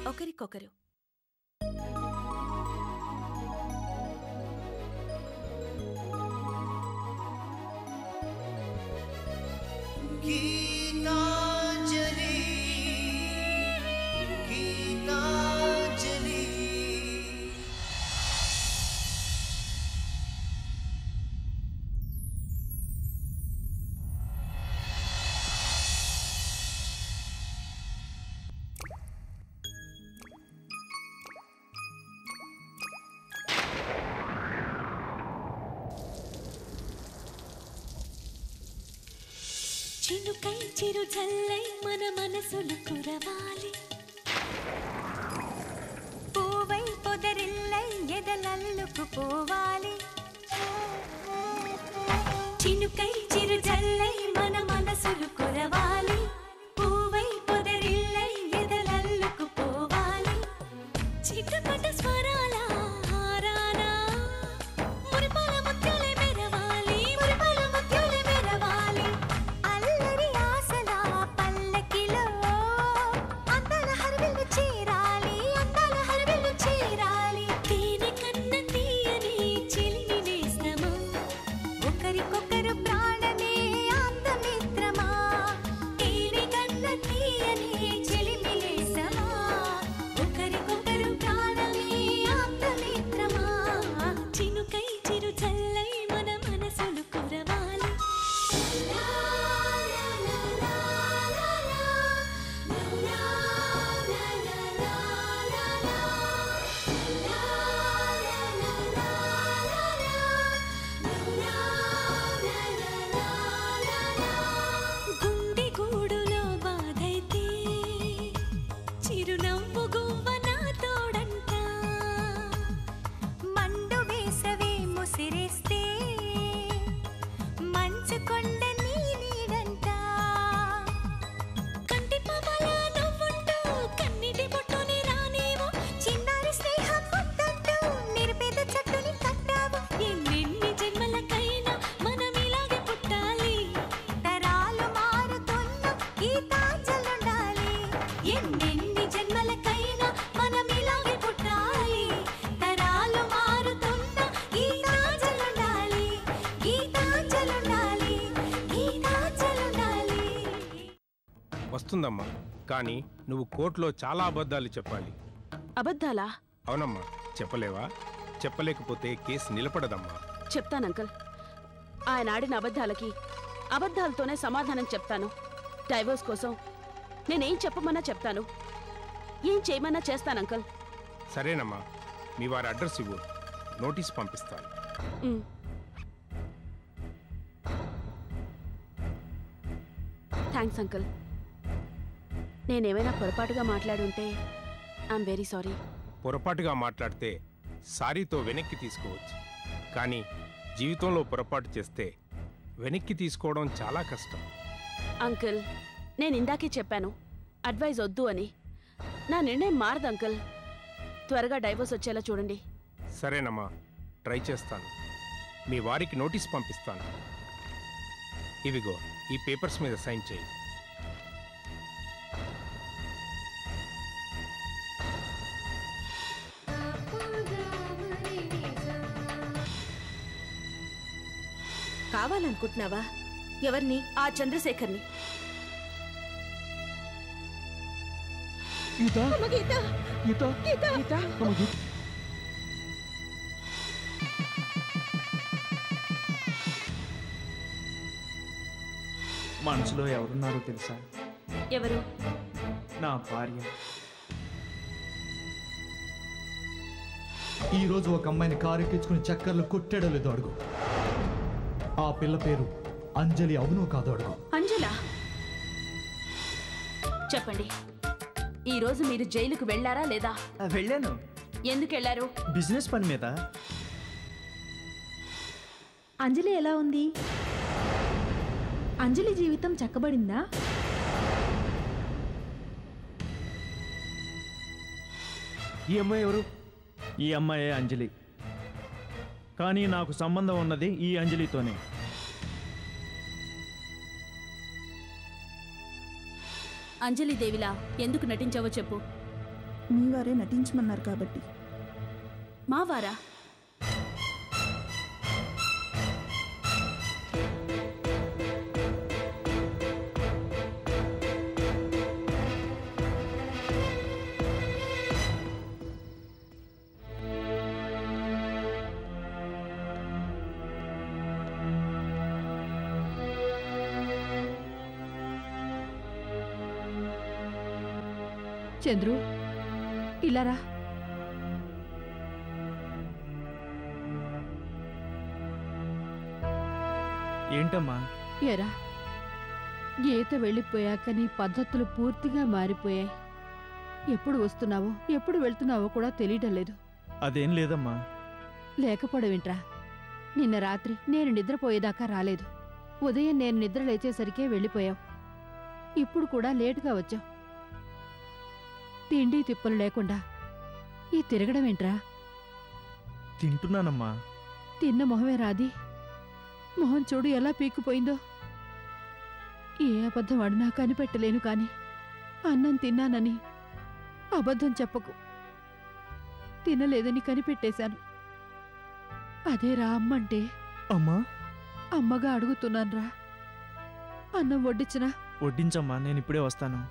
ఒకరికొకరు. చినుకై చిరు జల్లై మన మనసులు కురవాలి, పూవై పొదరిల్లై ఎదలల్లుకు పోవాలి. చినుకై చిరు జల్లై మన మనసులు కురవాలి, పూవై పొదరిల్లై ఎదలల్లుకు పోవాలి. చిటపట స్వరాల హారానా మురిపాల ముత్యాలే మెరవాలి, మురిపాల ముత్యాలే మెరవాలి. అల్లరి ఆశల పల్లకిలో అందాల హరివిల్లు చేరాలి, అందాల హరివిల్లు చేరాలి. తేనె కన్న తీయని చిలిమి నేస్తమా, ఒకరికొకరు ప్రాణమే అందమిత్రమా. తేనె కన్న తీయని చిలిమి నేస్తమా, ఒకరికొకరు ప్రాణమే అందమిత్రమా. చినుకై చిరు చల్లై మన మనసులు కురవాలి. గుండె గూడులో బాధైతే చిరునవ్వు గువ్వ నా తోడంట, మండు వేసవే ముసిరేస్తే మంచు కొండ నీ నీడంట. కంటి పాపల నవ్వుంటూ కన్నిటి బొట్టుని రానేమో, చిన్నారి స్నేహం పొద్దంటూ నిరుపేద చెట్టుని కట్టావు. ఎన్నెన్ని జన్మలకైనా మనం ఇలాగే పుట్టాలి, తరాలు మారుతున్న గీతాంజలుండాలి. ఎన్నెన్ని జన్మలకైనా మనం ఇలాగే పుట్టాలి, తరాలు మారుతున్న గీతాంజలుండాలి, గీతాంజలుండాలి, గీతాంజలుండాలి. వస్తుందమ్మా, కానీ నువ్వు కోర్టులో చాలా అబద్ధాలు చెప్పాలి. అబద్ధాలా? అవునమ్మా, చెప్పలేవా? చెప్పలేకపోతే కేసు నిలబడదమ్మా. చెప్తాను అంకుల్. ఆయన ఆడిన అబద్ధాలకి అబద్ధాలతోనే సమాధానం చెప్తాను. డైవోర్స్ కోసం నేనేం చెప్పమన్నా చెప్తాను, ఏం చేయమన్నా చేస్తాను అంకుల్. సరేనమ్మా, మీ వారి అడ్రస్ ఇవ్వు, నోటీస్ పంపిస్తాను. Thanks uncle. నేనేమైనా పొరపాటుగా మాట్లాడుంటే ఐఎమ్ వెరీ సారీ. పొరపాటుగా మాట్లాడితే సారీతో వెనక్కి తీసుకోవచ్చు, కానీ జీవితంలో పొరపాటు చేస్తే వెనక్కి తీసుకోవడం చాలా కష్టం. అంకుల్, నేను ఇందాకే చెప్పాను అడ్వైజ్ వద్దు అని. నా నిర్ణయం మారదు అంకుల్. త్వరగా డైవోర్స్ వచ్చేలా చూడండి. సరేనమ్మా, ట్రై చేస్తాను. మీ వారికి నోటీస్ పంపిస్తాను. ఇవిగో ఈ పేపర్స్ మీద సైన్ చేయి. కావాలనుకుంటున్నావా? ఎవరిని? ఆ చంద్రశేఖర్ని. మనసులో ఎవరున్నారో తెలుసా? ఎవరు? నా భార్య. ఈరోజు ఒక అమ్మాయిని కారు ఎక్కించుకుని చక్కర్లు కొట్టాడో లేదో అడుగు. ఆ పిల్ల పేరు అంజలి, అవునో కాదో అడుగు. అంజలా? చెప్పండి, ఈరోజు మీరు జైలుకు వెళ్ళారా లేదా? వెళ్ళాను. ఎందుకు వెళ్ళారు? బిజినెస్ పని మీద. అంజలి ఎలా ఉంది? అంజలి జీవితం చక్కబడిందా? ఈ అమ్మాయి ఎవరు? ఈ అమ్మాయే అంజలి. కానీ నాకు సంబంధం ఉన్నది ఈ అంజలితోనే. అంజలి దేవిలా ఎందుకు నటించావో చెప్పు. మీ వారే నటించమన్నారు కాబట్టి. మావారా? చంద్రు, ఇలా రా. ఏంటమ్మా? ఏరా, గీత వెళ్ళిపోయాక నీ పద్ధతులు పూర్తిగా మారిపోయాయి. ఎప్పుడు వస్తున్నావో ఎప్పుడు వెళ్తున్నావో కూడా తెలియడం లేదు. అదేం లేదమ్మా. లేకపోవడమేంట్రా? నిన్న రాత్రి నేను నిద్రపోయేదాకా రాలేదు. ఉదయం నేను నిద్ర లేచేసరికే వెళ్ళిపోయావు. ఇప్పుడు కూడా లేటుగా వచ్చావు. తిండి తిప్పలు లేకుండా ఈ తిరగడమేంట్రా? తింటున్నానమ్మా. తిన్న మొహమే రాది. మొహం చూడు ఎలా పీక్కుపోయిందో. ఏ అబద్ధం ఆడినా కనిపెట్టలేను కాని అన్నం తిన్నానని అబద్ధం చెప్పకు. తినలేదని కనిపెట్టేశాను. అదేరా అమ్మంటే. అమ్మా, అమ్మగా అడుగుతున్నాన్రా. అన్నం వడ్డించినా? వడ్డించమ్మా, నేను ఇప్పుడే వస్తాను.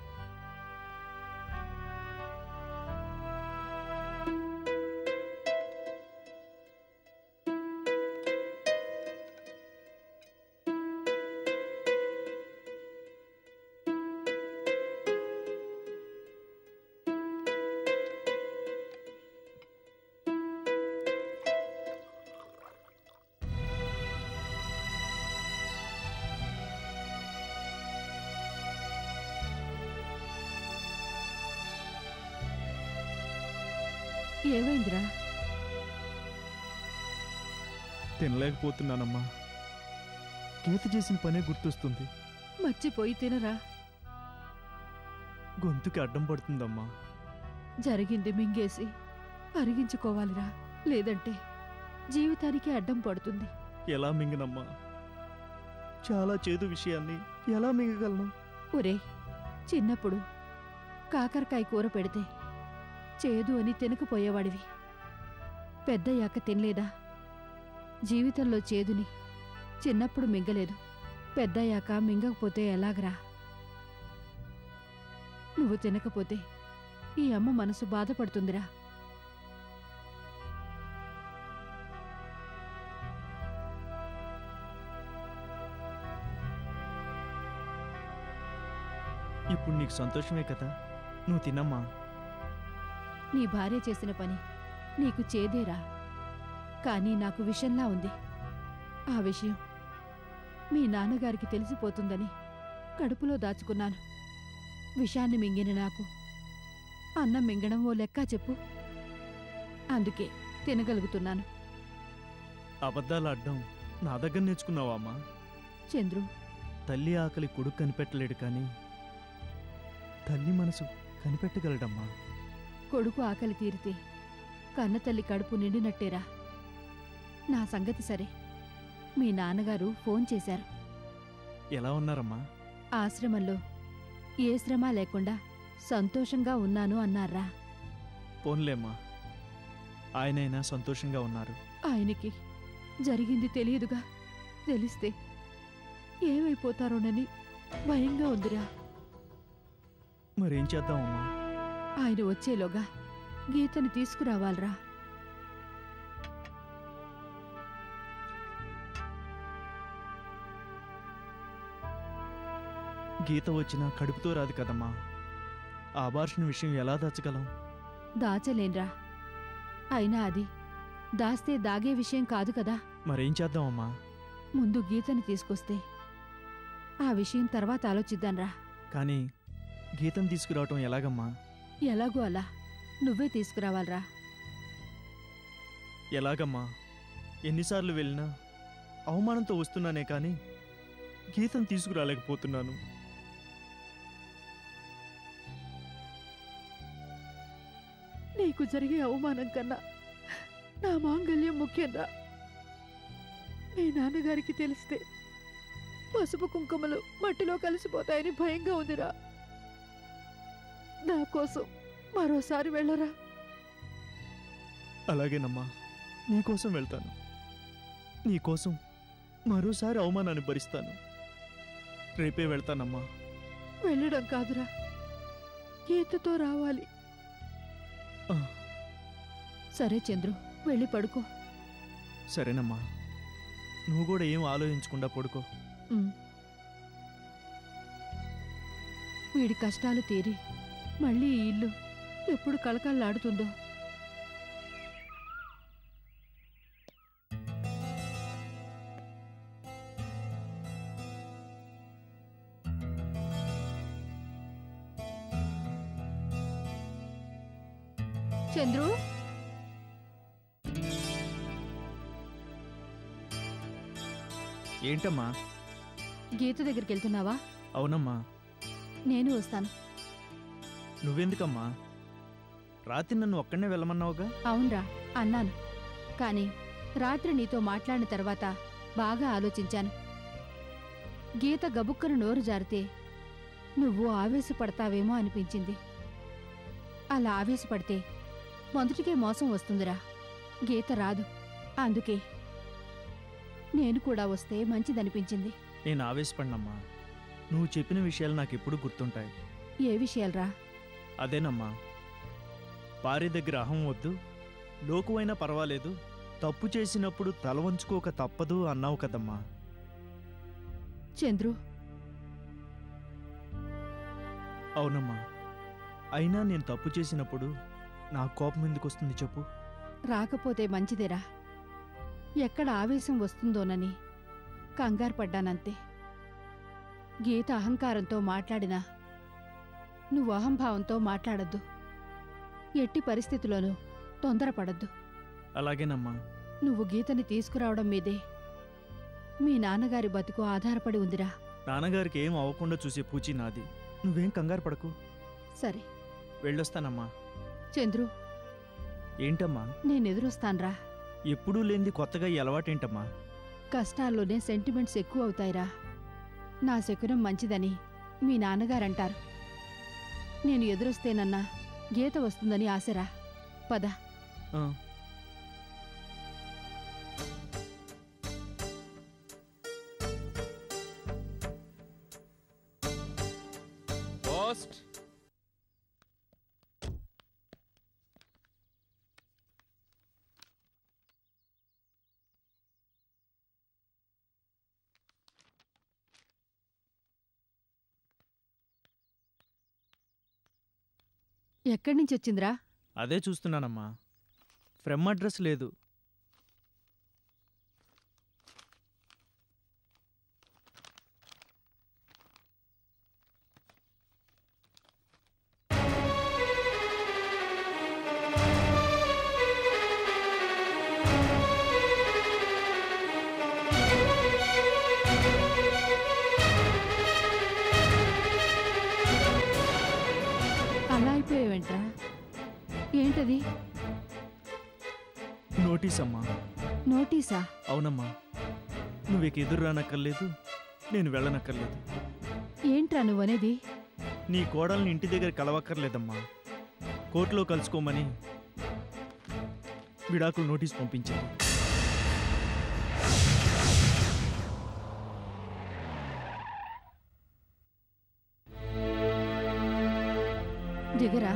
ఏమైందిరా? తినలేకపోతున్నానమ్మా. గీత చేసిన పనే గుర్తొస్తుంది. మర్చిపోయి తినరా. గొంతుకి అడ్డం పడుతుందమ్మా. జరిగింది మింగేసి అరిగించుకోవాలిరా. లేదంటే జీవితానికి అడ్డం పడుతుంది. ఎలా మింగనమ్మా? చాలా చేదు విషయాన్ని ఎలా మింగగలను? ఒరే, చిన్నప్పుడు కాకరకాయ కూర పెడితే చేదు అని తినకపోయేవాడివి. పెద్దయ్యాక తినలేదా? జీవితంలో చేదుని చిన్నప్పుడు మింగలేదు. పెద్దయ్యాక మింగకపోతే ఎలాగరా? నువ్వు తినకపోతే ఈ అమ్మ మనసు బాధపడుతుందిరా. ఇప్పుడు నీకు సంతోషమే కదా? నువ్వు తినమ్మా. నీ భార్య చేసిన పని నీకు చేదేరా, కానీ నాకు విషంలా ఉంది. ఆ విషయం మీ నాన్నగారికి తెలిసిపోతుందని కడుపులో దాచుకున్నాను. విషాన్ని మింగిన నాకు అన్నం మింగడం ఓ లెక్క చెప్పు. అందుకే తినగలుగుతున్నాను. అబద్ధాలు ఆడడం నా దగ్గర నేర్చుకున్నావా అమ్మా? చంద్రు, తల్లి ఆకలి కొడుకు కనిపెట్టలేడు కానీ తల్లి మనసు కనిపెట్టగలడమ్మా. కొడుకు ఆకలి తీరితే కన్నతల్లి కడుపు నిండినట్టేరా. నా సంగతి సరే, మీ నాన్నగారు ఫోన్ చేశారు. ఎలా ఉన్నారమ్మా? ఆశ్రమంలో ఏ శ్రమ లేకుండా సంతోషంగా ఉన్నాను అన్నారా. పోన్లేమ్మా, ఆయనైనా సంతోషంగా ఉన్నారు. ఆయనకి జరిగింది తెలియదుగా. తెలిస్తే ఏమైపోతారోనని భయంగా ఉందిరా. మరేం చేద్దామమ్మా? ఆయన వచ్చేలోగా గీతని తీసుకురావాలరా. గీత వచ్చినా కడుపుతో రాదు కదమ్మా. ఆ అబార్షన్ విషయం ఎలా దాచగలం? దాచలేన్రా. అయినా అది దాస్తే దాగే విషయం కాదు కదా. మరేం చేద్దామమ్మా? ముందు గీతని తీసుకొస్తే ఆ విషయం తర్వాత ఆలోచిద్దాన్రా. కానీ గీతం తీసుకురావటం ఎలాగమ్మా? ఎలాగో అలా నువ్వే తీసుకురావాలరా. ఎలాగమ్మా? ఎన్నిసార్లు వెళ్ళినా అవమానంతో వస్తున్నానే కానీ గీతం తీసుకురాలేకపోతున్నాను. నీకు జరిగే అవమానం కన్నా నా మాంగల్యం ముఖ్యంరా. మీ నాన్నగారికి తెలిస్తే పసుపు కుంకుమలు మట్టిలో కలిసిపోతాయని భయంగా ఉందిరా. నా కోసం మరోసారి వెళ్ళరా. అలాగేనమ్మా, నీకోసం వెళ్తాను. నీకోసం మరోసారి అవమానాన్ని భరిస్తాను. రేపే వెళ్తానమ్మా. వెళ్ళడం కాదురా, గీతతో రావాలి. ఆ, సరే చంద్రు, వెళ్ళి పడుకో. సరేనమ్మా, నువ్వు కూడా ఏం ఆలోచించకుండా పడుకో. ఉమ్. వీడి కష్టాలు తీరి మళ్ళీ ఈ ఇల్లు ఎప్పుడు కళకళలాడుతుందో. చంద్రు, ఏంటమ్మా? గీత దగ్గరికి వెళ్తున్నావా? అవునమ్మా. నేను వస్తాను. నువ్వెందుకమ్మా? రాత్రి నన్ను ఒక్కడనే వెళ్ళమన్నావుగా. అవునరా, అన్నాను. కానీ రాత్రి నీతో మాట్లాడిన తర్వాత బాగా ఆలోచించాను. గీత గబుక్కను నోరు జారితే నువ్వు ఆవేశపడతావేమో అనిపించింది. అలా ఆవేశపడితే మొదటికే మోసం వస్తుందిరా. గీత రాదు. అందుకే నేను కూడా వస్తే మంచిదనిపించింది. నేను ఆవేశపడినమ్మా. నువ్వు చెప్పిన విషయాలు నాకు ఎప్పుడు గుర్తుంటాయి. ఏ విషయాలరా? అదేనమ్మా, భార్య దగ్గర అహం వద్దు, లోకువైనా పర్వాలేదు, తప్పు చేసినప్పుడు తల వంచుకోక తప్పదు అన్నావు కదమ్మా. చంద్రు, అవునమ్మా. అయినా నేను తప్పు చేసినప్పుడు నా కోపం ఎందుకు వస్తుంది చెప్పు? రాకపోతే మంచిదేరా. ఎక్కడ ఆవేశం వస్తుందోనని కంగారు పడ్డానంతే. గీత అహంకారంతో మాట్లాడినా నువ్వు అహంభావంతో మాట్లాడద్దు. ఎట్టి పరిస్థితిలోనూ తొందరపడద్దు. అలాగేనమ్మా. నువ్వు గీతని తీసుకురావడం మీదే మీ నాన్నగారి బతుకు ఆధారపడి ఉందిరా. నాన్నగారికి ఏం అవ్వకుండా చూసే పూచి నాది. నువ్వేం కంగారు పడకు. సరే, వెళ్ళొస్తానమ్మా. చంద్రు, ఏంటమ్మా? నేనెదురొస్తాన్రా. ఎప్పుడూ లేనిది కొత్తగా ఈ అలవాటేంటమ్మా? కష్టాల్లోనే సెంటిమెంట్స్ ఎక్కువ అవుతాయిరా. నా శకునం మంచిదని మీ నాన్నగారంటారు. నేను ఎదురొస్తేనన్నా గీత వస్తుందని ఆశరా. పద. ఆ. పోస్ట్. ఎక్కడి నుంచి వచ్చిందిరా? అదే చూస్తున్నానమ్మా. ఫ్రెమ్ అడ్రస్ లేదు. అలా అయిపోయావేంట్రా? ఏంటది? నోటీస్ అమ్మా. నోటీసా? అవునమ్మా. నువ్వేకి ఎదురు రానక్కర్లేదు, నేను వెళ్ళనక్కర్లేదు. ఏంట్రా నువ్వనేది? నీ కోడల్ని ఇంటి దగ్గర కలవక్కర్లేదమ్మా. కోర్టులో కలుసుకోమని విడాకులు నోటీస్ పంపించింది. దిగరా.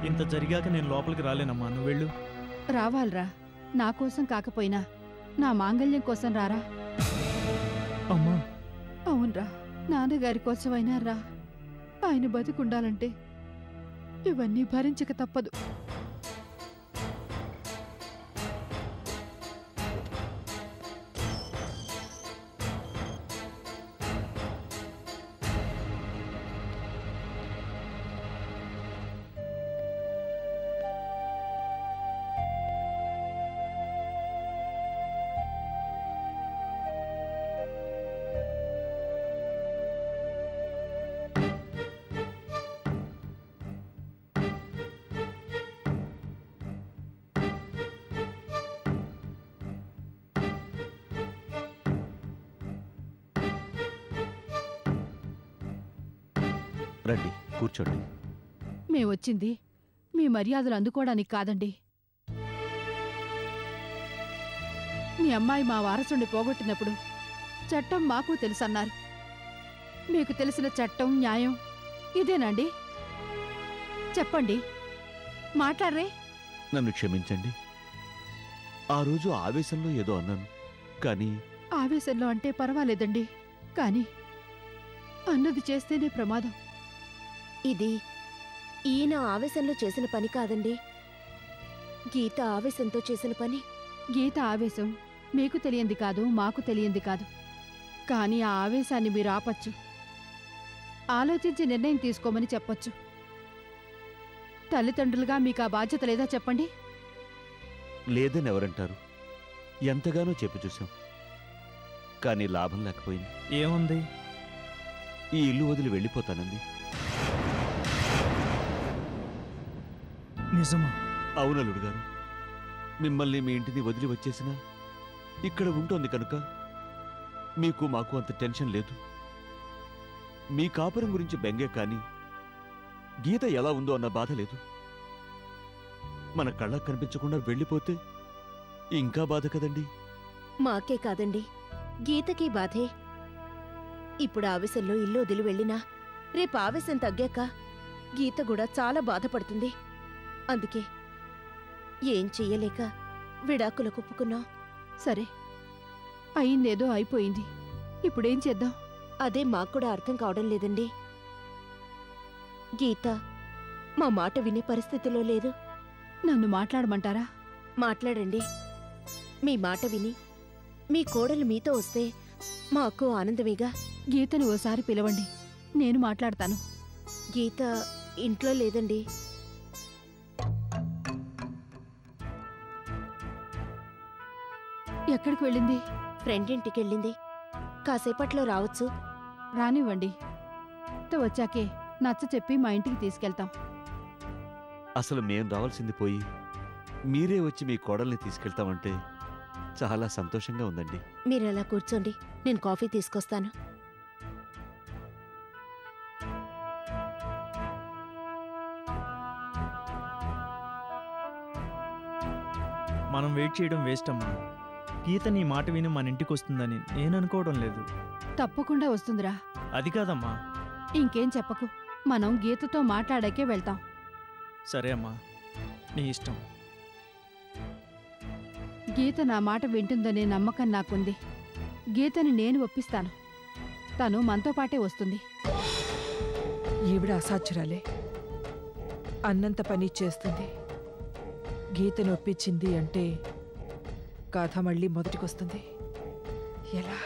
ఇంత జరిగాక నేను లోపలికి రాలేనమ్మా. నువ్వు వెళ్ళు. రావాలరా. నా కోసం కాకపోయినా నా మాంగళ్యం కోసం రారా. అమ్మా. అవునరా, నాన్నగారి కోసమైనా రా. ఆయన బతికుండాలంటే ఇవన్నీ భరించక తప్పదు. రండి, కూర్చోండి. మేమొచ్చింది మీ మర్యాదలు అందుకోవడానికి కాదండి. మీ అమ్మాయి మా వారసుని పోగొట్టినప్పుడు చట్టం మాకు తెలుసన్నారు. మీకు తెలిసిన చట్టం, న్యాయం ఇదేనండి? చెప్పండి, మాట్లాడరే. నన్ను క్షమించండి. ఆ రోజు ఆవేశంలో ఏదో అన్నాను, కానీ ఆవేశంలో అంటే పర్వాలేదండి, కానీ అన్నది చేస్తేనే ప్రమాదం. ఇది ఈయన ఆవేశంలో చేసిన పని కాదండి, గీత ఆవేశంతో చేసిన పని. గీత ఆవేశం మీకు తెలియంది కాదు, మాకు తెలియంది కాదు. కానీ ఆ ఆవేశాన్ని మీరు ఆపచ్చు, ఆలోచించి నిర్ణయం తీసుకోమని చెప్పొచ్చు. తల్లిదండ్రులుగా మీకు ఆ బాధ్యత లేదా చెప్పండి? లేదని ఎవరంటారు? ఎంతగానో చెప్పి చూశాం, కానీ లాభం లేకపోయింది. ఏముంది? ఈ ఇల్లు వదిలి వెళ్ళిపోతానంది. నిజమా? అవునలుడు గారు, మిమ్మల్ని మీ ఇంటిని వదిలి వచ్చేసినా ఇక్కడ ఉంటోంది కనుక మీకు మాకు అంత టెన్షన్ లేదు. మీ కాపురం గురించి బెంగే, కానీ గీత ఎలా ఉందో అన్న బాధ లేదు. మన కళ్ళకు కనిపించకుండా వెళ్ళిపోతే ఇంకా బాధ కదండి. మాకే కాదండి, గీతకి బాధే. ఇప్పుడు ఆవేశంలో ఇల్లు వదిలి వెళ్ళినా రేపు ఆవేశం తగ్గాక గీత కూడా చాలా బాధపడుతుంది. అందుకే ఏం చెయ్యలేక విడాకులకు ఒప్పుకున్నాం. సరే, అయిందేదో అయిపోయింది, ఇప్పుడేం చేద్దాం? అదే మాక్కూడా అర్థం కావడం లేదండి. గీత మా మాట వినే పరిస్థితిలో లేదు. నన్ను మాట్లాడమంటారా? మాట్లాడండి. మీ మాట విని మీ కోడలు మీతో వస్తే మాకు ఆనందమేగా. గీతని ఓసారి పిలవండి, నేను మాట్లాడతాను. గీత ఇంట్లో లేదండి. ఎక్కడికి వెళ్ళింది? ఫ్రెండ్ ఇంటికెళ్ళింది. కాసేపట్లో రావచ్చు. రానివ్వండి, వచ్చాకే నచ్చ చెప్పి మా ఇంటికి తీసుకెళ్తాం. అసలు మేం రావాల్సింది పోయి మీరే వచ్చి మీ కోడల్ని తీసుకెళ్తామంటే చాలా సంతోషంగా ఉందండి. మీరలా కూర్చోండి, నేను కాఫీ తీసుకొస్తాను. మనం వెయిట్ చేయడం వేస్ట్ అమ్మా. గీత నీ మాట విని మన ఇంటికి వస్తుందని నేను అనుకోవడం లేదు. తప్పకుండా వస్తుందిరా. అది కాదమ్మా. ఇంకేం చెప్పకు, మనం గీతతో మాట్లాడాకే వెళ్తాం. సరే అమ్మా, నీ ఇష్టం. గీత నా మాట వింటుందనే నమ్మకం నాకుంది. గీతని నేను ఒప్పిస్తాను, తను మనతో పాటే వస్తుంది. ఈవిడ అసాధ్యురాలే, అన్నంత పని చేస్తుంది. గీతను ఒప్పించింది అంటే కథ మళ్ళీ మొదటికొస్తుంది. ఎలా?